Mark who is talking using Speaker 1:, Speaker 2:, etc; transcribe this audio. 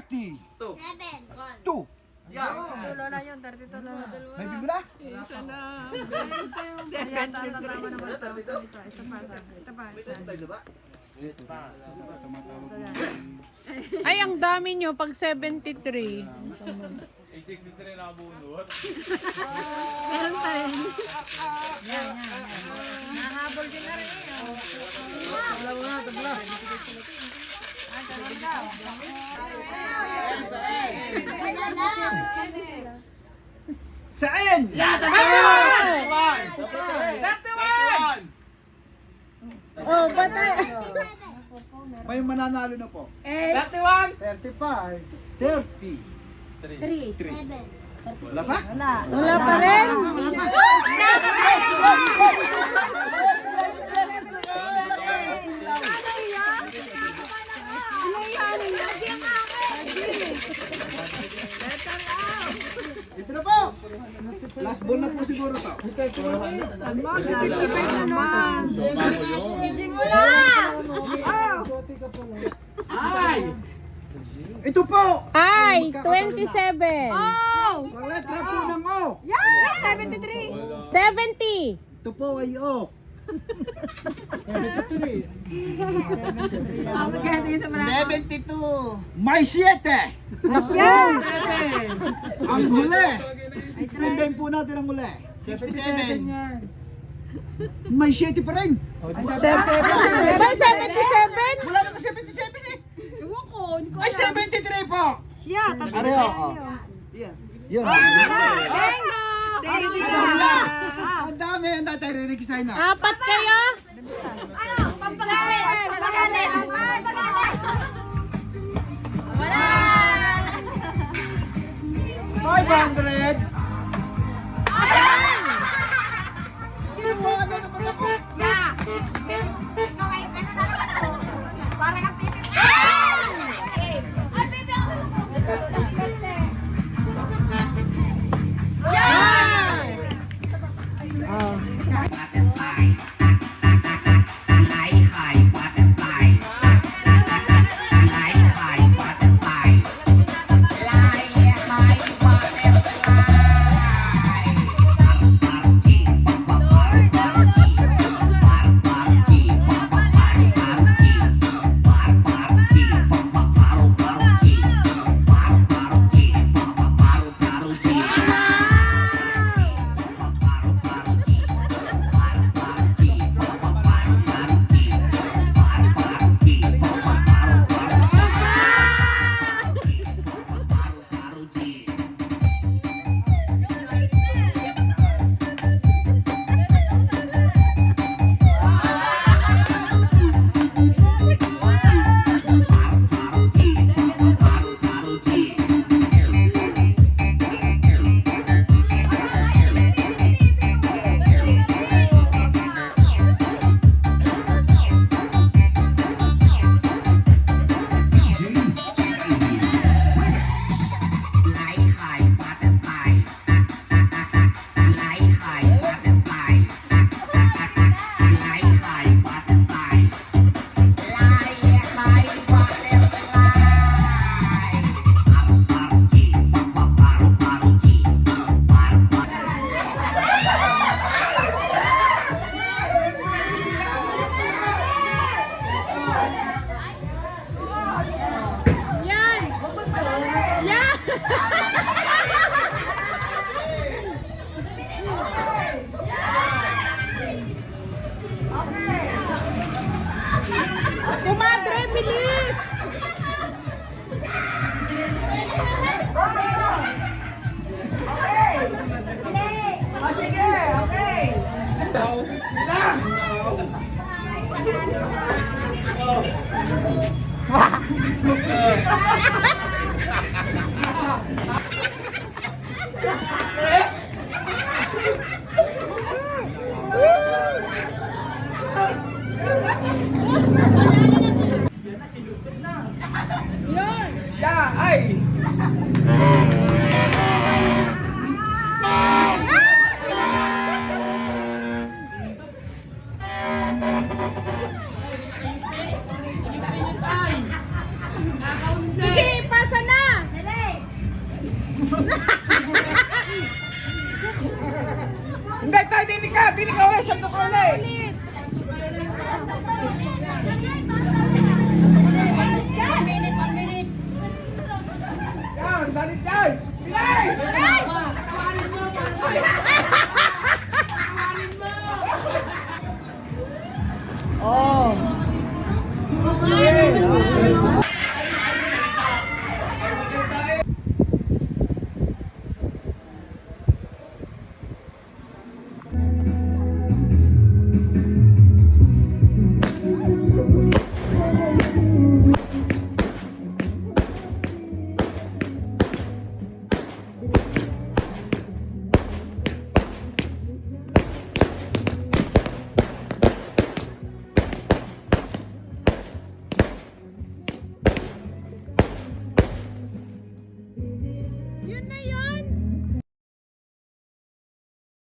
Speaker 1: 30. 2.
Speaker 2: Lola yun, 32 lola.
Speaker 1: May bibila?
Speaker 2: Isa na. Yan, tama naman ito. Isa pa. Ito pa.
Speaker 3: Ay, ang dami nyo pag 73.
Speaker 4: 63 na bunot.
Speaker 3: Meron pa rin.
Speaker 2: Yan. Nahabol din na rin.
Speaker 1: Saan?
Speaker 3: Oh, patay.
Speaker 1: May mananalo na po.
Speaker 4: 31!
Speaker 1: 35. 30. 3. Wala pa?
Speaker 3: Wala pa rin.
Speaker 1: Ito na po. Last ball na po siguro to. Ito po.
Speaker 3: Ay, 27.
Speaker 1: Sa letra po ng O.
Speaker 3: 70.
Speaker 1: Ito po ay O.
Speaker 2: 72.
Speaker 1: May 7. Ang huli. Tindahin po natin ang huli.
Speaker 2: 67.
Speaker 1: May 7 pa rin.
Speaker 3: 77?
Speaker 1: Wala naman 77 eh. Ay, 73 po.
Speaker 2: Siya, tatlo.
Speaker 1: Areho. Yun. Ang dami. Ang dati re-regisay na.
Speaker 3: Apat kayo?
Speaker 1: Wala! 500.